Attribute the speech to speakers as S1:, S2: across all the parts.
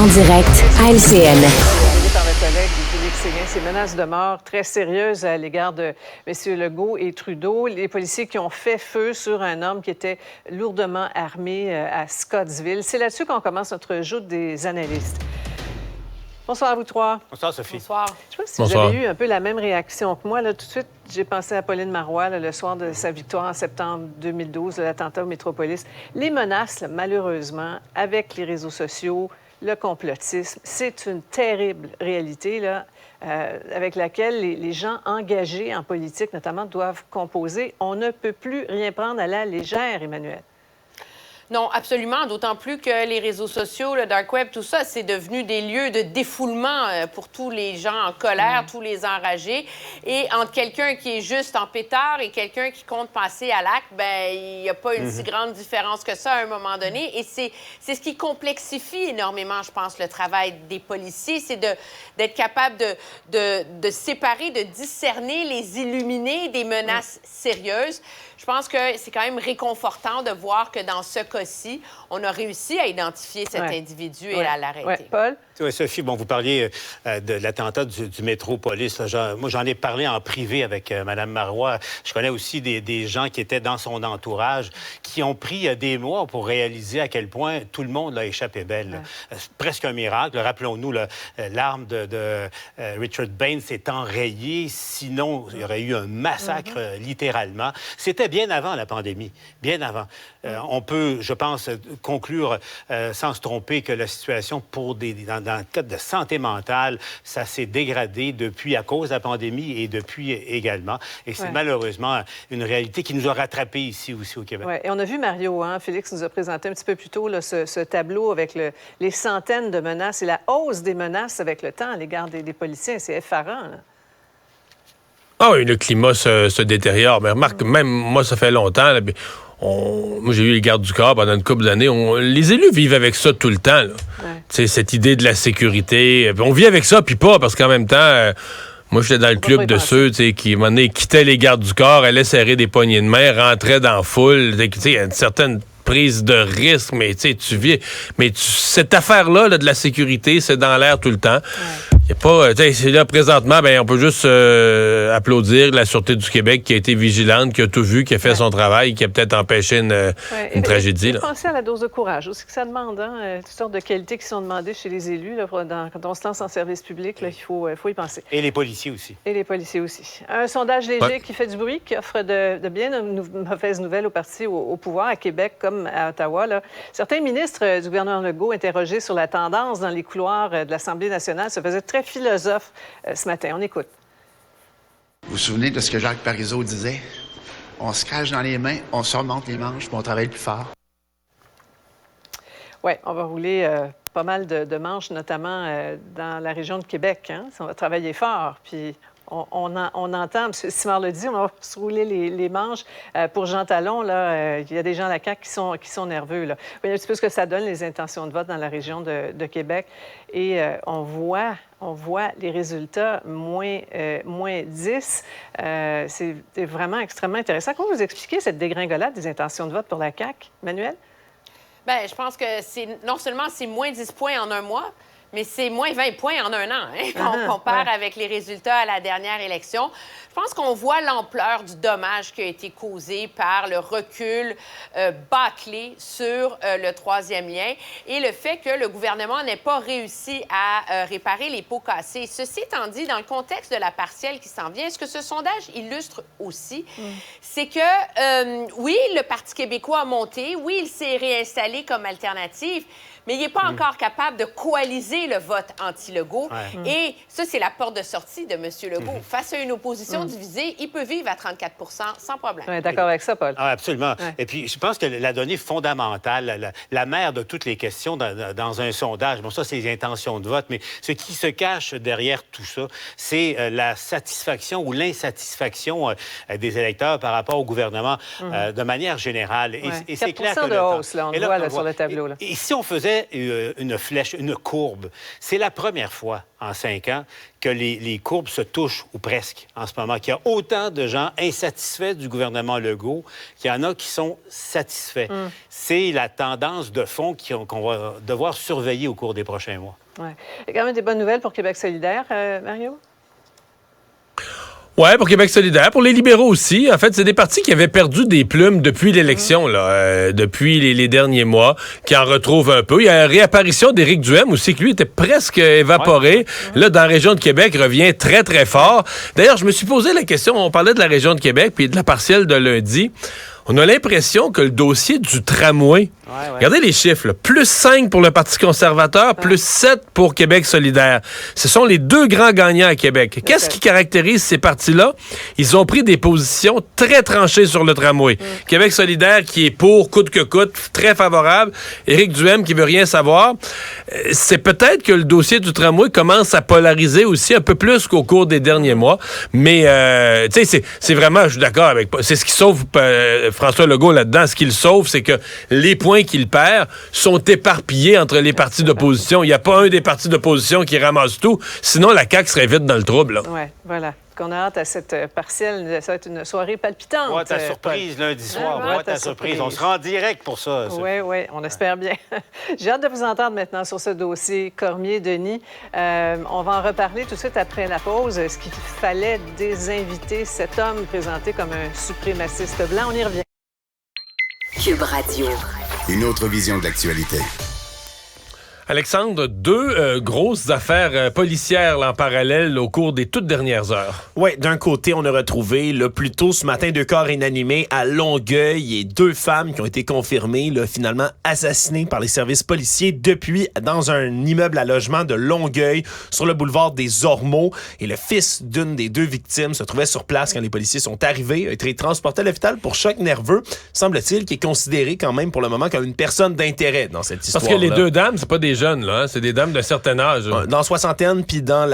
S1: en direct à LCN.
S2: Par le collègue Félix Séguin, ces menaces de mort très sérieuses à l'égard de M. Legault et Trudeau. Les policiers qui ont fait feu sur un homme qui était lourdement armé à Scottsville. C'est là-dessus qu'on commence notre joute des analystes. Bonsoir à vous trois.
S3: Bonsoir, Sophie.
S4: Bonsoir.
S2: Je sais pas si vous avez eu un peu la même réaction que moi. Là, tout de suite, j'ai pensé à Pauline Marois le soir de sa victoire en septembre 2012, l'attentat au Métropolis. Les menaces, là, malheureusement, avec les réseaux sociaux, le complotisme, c'est une terrible réalité là, avec laquelle les gens engagés en politique, notamment, doivent composer. On ne peut plus rien prendre à la légère, Emmanuel.
S4: Non, absolument, d'autant plus que les réseaux sociaux, le dark web, tout ça, c'est devenu des lieux de défoulement pour tous les gens en colère, tous les enragés. Et entre quelqu'un qui est juste en pétard et quelqu'un qui compte passer à l'acte, ben il n'y a pas une si grande différence que ça à un moment donné. Et c'est ce qui complexifie énormément, je pense, le travail des policiers, c'est d'être capable de séparer, de discerner les illuminés des menaces sérieuses. Je pense que c'est quand même réconfortant de voir que dans ce cas-ci, on a réussi à identifier cet individu et à l'arrêter.
S2: Paul?
S3: Oui, Sophie, bon, vous parliez de l'attentat du Métropolis. Moi, j'en ai parlé en privé avec Mme Marois. Je connais aussi des gens qui étaient dans son entourage, qui ont pris des mois pour réaliser à quel point tout le monde a échappé belle. Presque un miracle. Rappelons-nous, l'arme de Richard Bain s'est enrayée. Sinon, il y aurait eu un massacre, littéralement. C'était bien avant la pandémie, bien avant. On peut, je pense, conclure sans se tromper que la situation dans le cadre de santé mentale, ça s'est dégradé depuis à cause de la pandémie et depuis également. Et c'est malheureusement une réalité qui nous a rattrapés ici aussi au Québec.
S2: Oui, et on a vu Mario, Félix nous a présenté un petit peu plus tôt là, ce tableau avec les centaines de menaces et la hausse des menaces avec le temps à l'égard des policiers. C'est effarant, là.
S5: Ah oui, le climat se détériore. Mais remarque, même moi, ça fait longtemps. Là, moi, j'ai eu les gardes du corps pendant une couple d'années. Les élus vivent avec ça tout le temps. Cette idée de la sécurité. On vit avec ça, puis pas, parce qu'en même temps, moi, j'étais dans le club de ceux qui, à un moment donné, quittaient les gardes du corps, allaient serrer des poignées de main, rentraient dans la foule. Il y a une certaine prise de risque, mais tu vis. Mais cette affaire-là de la sécurité, c'est dans l'air tout le temps. Il n'y a pas. C'est là, présentement, on peut juste applaudir la Sûreté du Québec qui a été vigilante, qui a tout vu, qui a fait son travail, qui a peut-être empêché une tragédie.
S2: Pensez à la dose de courage aussi que ça demande, toutes sortes de qualités qui sont demandées chez les élus. Là, quand on se lance en service public, là, il faut y penser.
S3: Et les policiers aussi.
S2: Et les policiers aussi. Un sondage léger qui fait du bruit, qui offre de bien mauvaises nouvelles aux partis au pouvoir à Québec comme à Ottawa. Là. Certains ministres du gouvernement Legault, interrogés sur la tendance dans les couloirs de l'Assemblée nationale, se faisaient très philosophe ce matin. On écoute.
S6: Vous vous souvenez de ce que Jacques Parizeau disait? On se cache dans les mains, on se remonte les manches, puis on travaille plus fort.
S2: Oui, on va rouler pas mal de manches, notamment dans la région de Québec. On va travailler fort, puis on entend, M. Simard le dit, on va se rouler les manches. Pour Jean Talon, là, il y a des gens à la CAQ qui sont nerveux. Là. Il y a un petit peu ce que ça donne, les intentions de vote dans la région de Québec. Et on voit les résultats, moins 10. C'est vraiment extrêmement intéressant. Comment vous expliquez cette dégringolade des intentions de vote pour la CAQ, Manuel?
S4: Bien, je pense que non seulement c'est moins 10 points en un mois, mais c'est moins 20 points en un an, quand on compare avec les résultats à la dernière élection. Je pense qu'on voit l'ampleur du dommage qui a été causé par le recul bâclé sur le troisième lien et le fait que le gouvernement n'ait pas réussi à réparer les pots cassés. Ceci étant dit, dans le contexte de la partielle qui s'en vient, ce que ce sondage illustre aussi, c'est que, oui, le Parti québécois a monté, oui, il s'est réinstallé comme alternative, mais il n'est pas encore capable de coaliser le vote anti-Legault. Et ça, c'est la porte de sortie de M. Legault. Face à une opposition divisée, il peut vivre à 34 sans problème.
S2: Oui, d'accord avec ça, Paul.
S3: Ah, absolument. Et puis, je pense que la donnée fondamentale, la mère de toutes les questions dans un sondage, bon, ça, c'est les intentions de vote, mais ce qui se cache derrière tout ça, c'est la satisfaction ou l'insatisfaction des électeurs par rapport au gouvernement de manière générale. Et c'est clair que
S2: de hausse, là, on le voit là, sur le tableau. Là.
S3: Et si on faisait jamais une flèche, une courbe. C'est la première fois en 5 ans que les courbes se touchent, ou presque, en ce moment, qu'il y a autant de gens insatisfaits du gouvernement Legault qu'il y en a qui sont satisfaits. C'est la tendance de fond qu'on va devoir surveiller au cours des prochains mois.
S2: Ouais. Il y a quand même des bonnes nouvelles pour Québec solidaire, Mario?
S5: Ouais, pour Québec solidaire, pour les libéraux aussi. En fait, c'est des partis qui avaient perdu des plumes depuis l'élection, depuis les derniers mois, qui en retrouvent un peu. Il y a la réapparition d'Éric Duhaime aussi, qui lui était presque évaporé. Ouais. Là, dans la région de Québec, revient très, très fort. D'ailleurs, je me suis posé la question, on parlait de la région de Québec, puis de la partielle de lundi. On a l'impression que le dossier du tramway, regardez les chiffres, là, plus 5 pour le Parti conservateur, plus 7 pour Québec solidaire. Ce sont les deux grands gagnants à Québec. Qu'est-ce qui caractérise ces partis-là? Ils ont pris des positions très tranchées sur le tramway. Québec solidaire qui est pour, coûte que coûte, très favorable. Éric Duhaime qui veut rien savoir. C'est peut-être que le dossier du tramway commence à polariser aussi un peu plus qu'au cours des derniers mois. Mais, tu sais, c'est vraiment, je suis d'accord avec... C'est ce qui sauve... François Legault, là-dedans, ce qu'il sauve, c'est que les points qu'il perd sont éparpillés entre les partis d'opposition. Il n'y a pas un des partis d'opposition qui ramasse tout. Sinon, la CAQ serait vite dans le trouble. Oui,
S2: voilà. Qu'on a hâte à cette partielle. Ça va être une soirée palpitante.
S3: Ouais, ta surprise lundi soir. Ouais, ta surprise. On sera en direct pour ça.
S2: Oui, on espère bien. J'ai hâte de vous entendre maintenant sur ce dossier Cormier-Denis. On va en reparler tout de suite après la pause. Est-ce qu'il fallait désinviter cet homme présenté comme un suprémaciste blanc? On y revient.
S1: Cube Radio.
S7: Une autre vision de l'actualité.
S5: Alexandre, deux grosses affaires policières là, en parallèle au cours des toutes dernières heures.
S8: Oui, d'un côté, on a retrouvé là, plus tôt ce matin 2 corps inanimés à Longueuil et 2 femmes qui ont été confirmées là, finalement assassinées par les services policiers depuis dans un immeuble à logement de Longueuil sur le boulevard des Ormeaux. Et le fils d'une des 2 victimes se trouvait sur place quand les policiers sont arrivés, a été transporté à l'hôpital pour choc nerveux, semble-t-il, qui est considéré quand même pour le moment comme une personne d'intérêt dans cette histoire.
S5: Parce que les 2 dames, c'est pas des jeunes, là, hein? C'est des dames de certain âge.
S8: Dans soixantaine, puis dans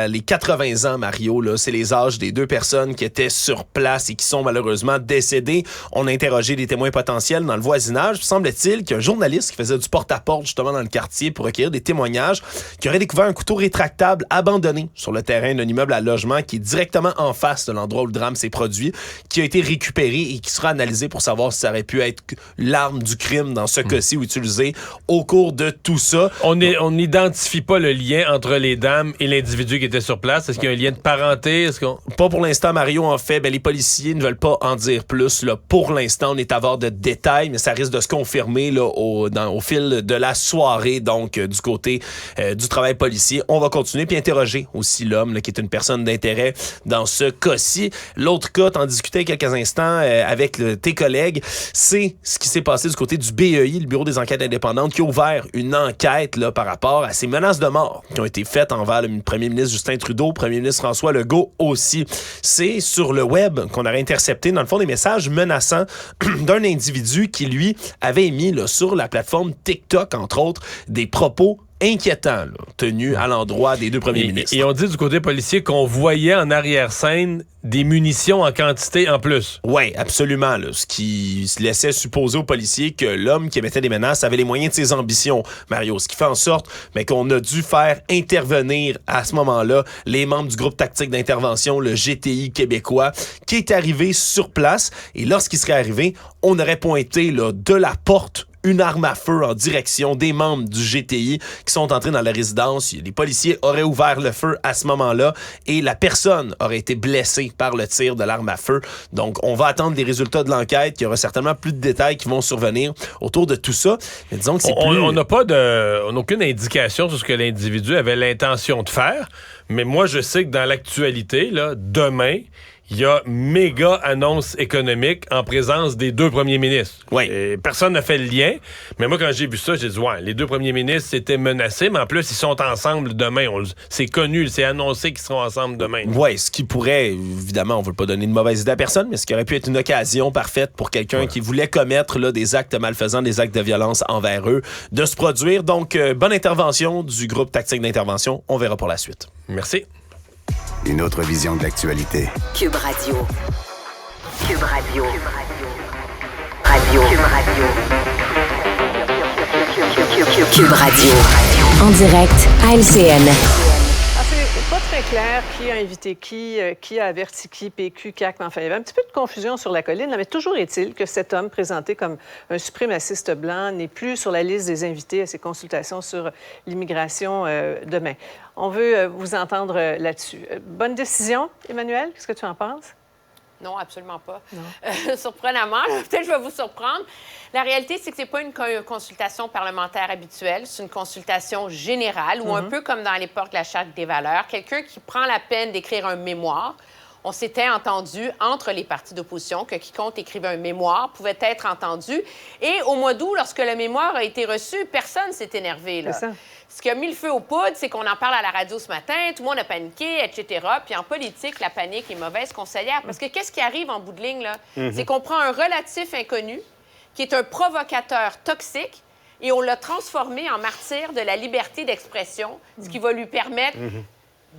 S8: les 80 ans, Mario, là, c'est les âges des 2 personnes qui étaient sur place et qui sont malheureusement décédées. On a interrogé des témoins potentiels dans le voisinage. Semble-t-il qu'il y a un journaliste qui faisait du porte-à-porte justement dans le quartier pour recueillir des témoignages qui aurait découvert un couteau rétractable abandonné sur le terrain d'un immeuble à logement qui est directement en face de l'endroit où le drame s'est produit, qui a été récupéré et qui sera analysé pour savoir si ça aurait pu être l'arme du crime dans ce cas-ci ou utilisé au cours de tout ça.
S5: On n'identifie pas le lien entre les dames et l'individu qui était sur place. Est-ce qu'il y a un lien de parenté?
S8: Pas pour l'instant, Mario. En fait, les policiers ne veulent pas en dire plus. Là. Pour l'instant, on est à voir de détails, mais ça risque de se confirmer là, au fil de la soirée. Donc, du côté du travail policier, on va continuer puis interroger aussi l'homme là, qui est une personne d'intérêt dans ce cas-ci. L'autre cas, t'en discutais quelques instants avec tes collègues, c'est ce qui s'est passé du côté du BEI, le Bureau des enquêtes indépendantes, qui a ouvert une enquête là, par rapport à ces menaces de mort qui ont été faites envers le premier ministre Justin Trudeau, premier ministre François Legault aussi. C'est sur le web qu'on aurait intercepté, dans le fond, des messages menaçants d'un individu qui, lui, avait émis là, sur la plateforme TikTok, entre autres, des propos inquiétants là, tenus à l'endroit des 2 premiers ministres.
S5: Et on dit du côté policier qu'on voyait en arrière-scène des munitions en quantité en plus.
S8: Oui, absolument. Là, ce qui laissait supposer aux policiers que l'homme qui émettait des menaces avait les moyens de ses ambitions, Mario. Ce qui fait en sorte qu'on a dû faire intervenir à ce moment-là les membres du groupe tactique d'intervention, le GTI québécois, qui est arrivé sur place. Et lorsqu'il serait arrivé, on aurait pointé là, de la porte une arme à feu en direction des membres du GTI qui sont entrés dans la résidence. Les policiers auraient ouvert le feu à ce moment-là et la personne aurait été blessée par le tir de l'arme à feu. Donc, on va attendre les résultats de l'enquête. Il y aura certainement plus de détails qui vont survenir autour de tout ça. Mais disons que c'est plus...
S5: On n'a aucune indication sur ce que l'individu avait l'intention de faire. Mais moi, je sais que dans l'actualité, là, demain, il y a méga annonce économique en présence des 2 premiers ministres.
S8: Oui.
S5: Et personne n'a fait le lien. Mais moi, quand j'ai vu ça, j'ai dit, ouais, les 2 premiers ministres étaient menacés, mais en plus, ils sont ensemble demain. C'est connu, c'est annoncé qu'ils seront ensemble demain.
S8: Oui, ce qui pourrait, évidemment, on ne veut pas donner de mauvaise idée à personne, mais ce qui aurait pu être une occasion parfaite pour quelqu'un qui voulait commettre là, des actes malfaisants, des actes de violence envers eux, de se produire. Donc, bonne intervention du groupe tactique d'intervention. On verra pour la suite.
S5: Merci.
S7: Une autre vision de l'actualité.
S1: Cube Radio. Cube Radio. Cube Radio. Cube Radio. Cube Radio. En direct à LCN.
S2: C'est pas très clair qui a invité qui a averti qui, PQ, CAQ, mais enfin, il y avait un petit peu de confusion sur la colline, mais toujours est-il que cet homme présenté comme un suprémaciste blanc n'est plus sur la liste des invités à ces consultations sur l'immigration demain. On veut vous entendre là-dessus. Bonne décision, Emmanuel? Qu'est-ce que tu en penses?
S4: Non, absolument pas.
S2: Non.
S4: Surprenamment, peut-être je vais vous surprendre. La réalité, c'est que ce n'est pas une consultation parlementaire habituelle, c'est une consultation générale ou un peu comme dans l'époque de la Charte des valeurs, quelqu'un qui prend la peine d'écrire un mémoire. On s'était entendu entre les partis d'opposition que quiconque écrivait un mémoire pouvait être entendu. Et au mois d'août, lorsque le mémoire a été reçu, personne ne s'est énervé. Là.
S2: C'est ça.
S4: Ce qui a mis le feu aux poudres, c'est qu'on en parle à la radio ce matin, tout le monde a paniqué, etc. Puis en politique, la panique est mauvaise conseillère. Parce que qu'est-ce qui arrive en bout de ligne, là? C'est qu'on prend un relatif inconnu, qui est un provocateur toxique, et on l'a transformé en martyr de la liberté d'expression, ce qui va lui permettre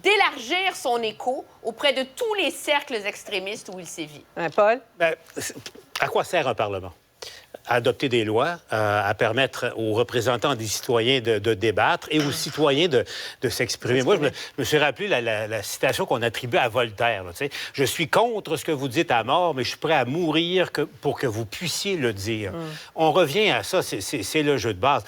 S4: d'élargir son écho auprès de tous les cercles extrémistes où il sévit.
S2: Paul?
S3: Ben, à quoi sert un Parlement? À adopter des lois, à permettre aux représentants des citoyens de débattre et aux citoyens de s'exprimer. Moi, je me suis rappelé la citation qu'on attribue à Voltaire. Là, je suis contre ce que vous dites à mort, mais je suis prêt à mourir pour que vous puissiez le dire. On revient à ça, c'est le jeu de base.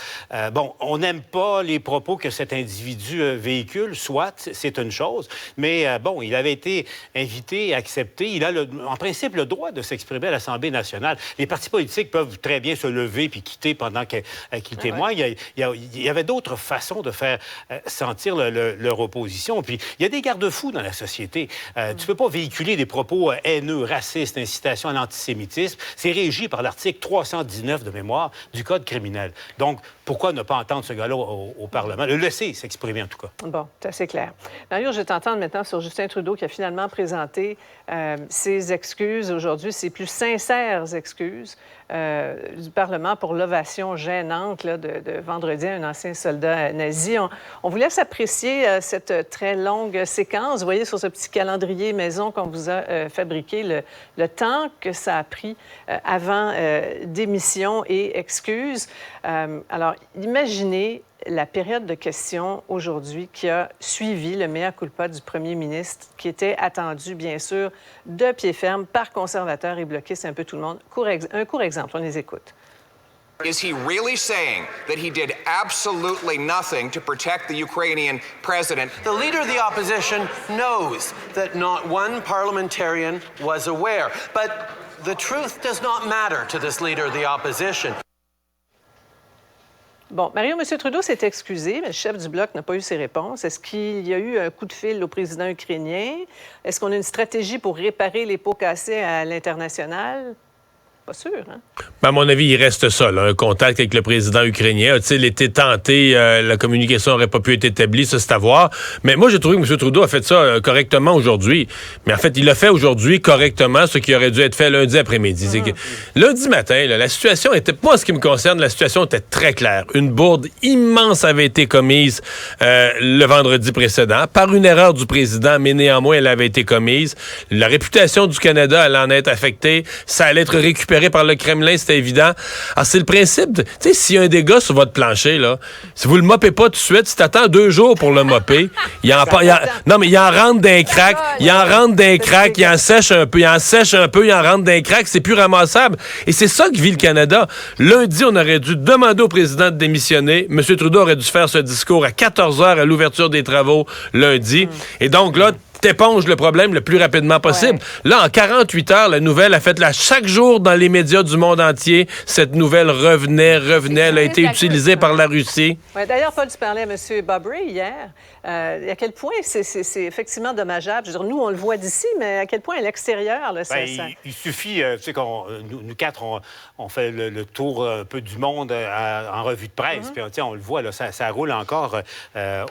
S3: Bon, on n'aime pas les propos que cet individu véhicule, soit, c'est une chose, mais bon, il avait été invité, accepté. Il a en principe le droit de s'exprimer à l'Assemblée nationale. Les partis politiques peuvent très bien se lever puis quitter pendant qu'ils témoignent. Il y avait d'autres façons de faire sentir leur opposition. Puis il y a des garde-fous dans la société. Tu peux pas véhiculer des propos haineux, racistes, incitation à l'antisémitisme. C'est régi par l'article 319 de mémoire du Code criminel. Donc, pourquoi ne pas entendre ce gars-là au Parlement? Le laisser s'exprimer, en tout cas. Bon,
S2: c'est assez clair. Mario, je vais t'entendre maintenant sur Justin Trudeau qui a finalement présenté ses excuses aujourd'hui, ses plus sincères excuses du Parlement pour l'ovation gênante là, de vendredi à un ancien soldat nazi. On vous laisse apprécier cette très longue séquence. Vous voyez sur ce petit calendrier maison qu'on vous a fabriqué le temps que ça a pris avant démission et excuses. Alors, imaginez la période de questions aujourd'hui qui a suivi le mea culpa du premier ministre, qui était attendu, bien sûr, de pied ferme par conservateurs et bloquistes, un peu tout le monde. Un court exemple, on les écoute.
S9: Is he really saying that he did absolutely nothing to protect the Ukrainian president?
S10: The leader of the opposition knows that not one parliamentarian was aware. But the truth does not matter to this leader of the opposition.
S2: Bon, Mario, M. Trudeau s'est excusé, mais le chef du Bloc n'a pas eu ses réponses. Est-ce qu'il y a eu un coup de fil au président ukrainien? Est-ce qu'on a une stratégie pour réparer les pots cassés à l'international? Pas sûr, hein?
S5: À mon avis, il reste ça, là, un contact avec le président ukrainien. A-t-il été tenté? La communication n'aurait pas pu être établie, ça, c'est à voir. Mais moi, j'ai trouvé que M. Trudeau a fait ça correctement aujourd'hui. Mais en fait, il a fait aujourd'hui correctement ce qui aurait dû être fait lundi après-midi. C'est que lundi matin, là, la situation était... Moi, ce qui me concerne, la situation était très claire. Une bourde immense avait été commise le vendredi précédent par une erreur du président, mais néanmoins, elle avait été commise. La réputation du Canada allait en être affectée. Ça allait être récupéré par le Kremlin, c'était évident. Alors, c'est le principe, tu sais, s'il y a un dégât sur votre plancher, là, si vous le mopez pas tout de suite, si t'attends 2 jours pour le mopper, il en rentre d'un crack, il en sèche un peu, il en rentre d'un crack, c'est plus ramassable. Et c'est ça que vit le Canada. Lundi, on aurait dû demander au président de démissionner. M. Trudeau aurait dû faire ce discours à 14h à l'ouverture des travaux lundi. Et donc là, éponge le problème le plus rapidement possible. Ouais. Là, en 48 heures, la nouvelle a fait chaque jour dans les médias du monde entier. Cette nouvelle revenait. Elle a été utilisée par la Russie.
S2: Ouais, d'ailleurs, Paul, tu parlais à M. Bobry hier. À quel point c'est effectivement dommageable. Je veux dire, nous, on le voit d'ici, mais à quel point à l'extérieur, là, ça...
S3: Il suffit, tu sais, nous quatre, on fait le tour un peu du monde en revue de presse. Puis, on le voit, là, ça roule encore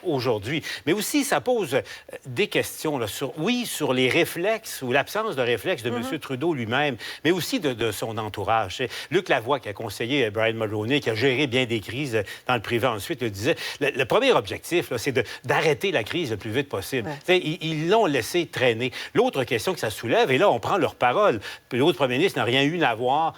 S3: aujourd'hui. Mais aussi, ça pose des questions. là, sur les réflexes ou l'absence de réflexes de M. Trudeau lui-même, mais aussi de son entourage. C'est Luc Lavoie, qui a conseillé Brian Mulroney, qui a géré bien des crises dans le privé ensuite, le disait, le premier objectif, là, c'est d'arrêter la crise le plus vite possible. Ouais. Ils l'ont laissé traîner. L'autre question que ça soulève, et là, on prend leur parole. L'autre premier ministre n'a rien eu à avoir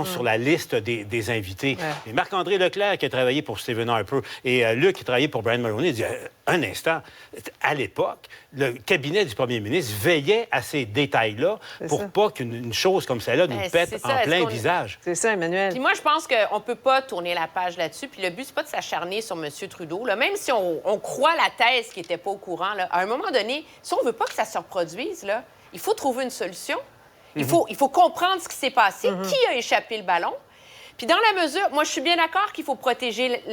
S3: sur la liste des invités. Ouais. Mais Marc-André Leclerc, qui a travaillé pour Stephen Harper, et Luc, qui a travaillé pour Brian Mulroney, dit un instant, à l'époque, le cabinet du premier ministre veillait à ces détails-là pour pas qu'une chose comme celle-là nous pète en plein visage.
S2: C'est ça, Emmanuel.
S4: Puis moi, je pense qu'on ne peut pas tourner la page là-dessus. Puis le but, c'est pas de s'acharner sur M. Trudeau. Là. Même si on croit la thèse qu'il n'était pas au courant, là, à un moment donné, si on ne veut pas que ça se reproduise, là, il faut trouver une solution. Il faut comprendre ce qui s'est passé, qui a échappé le ballon. Puis dans la mesure, moi, je suis bien d'accord qu'il faut protéger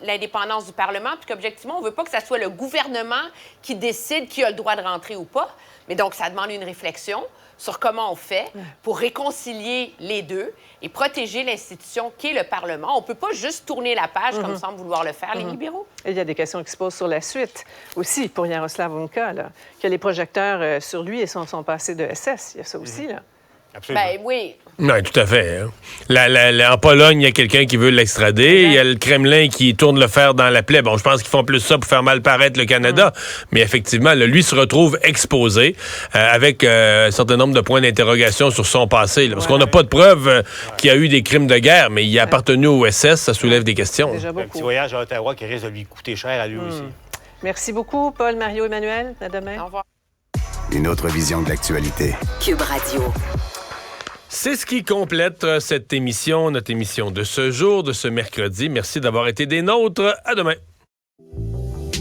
S4: l'indépendance du Parlement, puis qu'objectivement, on ne veut pas que ça soit le gouvernement qui décide qui a le droit de rentrer ou pas. Mais donc, ça demande une réflexion sur comment on fait pour réconcilier les deux et protéger l'institution qui est le Parlement. On ne peut pas juste tourner la page comme semblent vouloir le faire les libéraux.
S2: Et il y a des questions qui se posent sur la suite aussi pour Jaroslav Hunka, là, qui a les projecteurs sur lui et son passé de SS. Il y a ça aussi, là.
S3: Absolument.
S4: Ben oui.
S5: Oui, tout à fait. Hein. En Pologne, il y a quelqu'un qui veut l'extrader. Il y a le Kremlin qui tourne le fer dans la plaie. Bon, je pense qu'ils font plus ça pour faire mal paraître le Canada. Mais effectivement, là, lui se retrouve exposé avec un certain nombre de points d'interrogation sur son passé. Là, parce qu'on n'a pas de preuve qu'il y a eu des crimes de guerre, mais il a appartenu au SS. Ça soulève des questions.
S3: Un petit voyage à Ottawa qui risque de lui coûter cher à lui aussi.
S2: Merci beaucoup, Paul, Mario, Emmanuel. À demain.
S4: Au revoir.
S7: Une autre vision de l'actualité.
S1: Cube Radio.
S5: C'est ce qui complète cette émission, notre émission de ce jour, de ce mercredi. Merci d'avoir été des nôtres. À demain.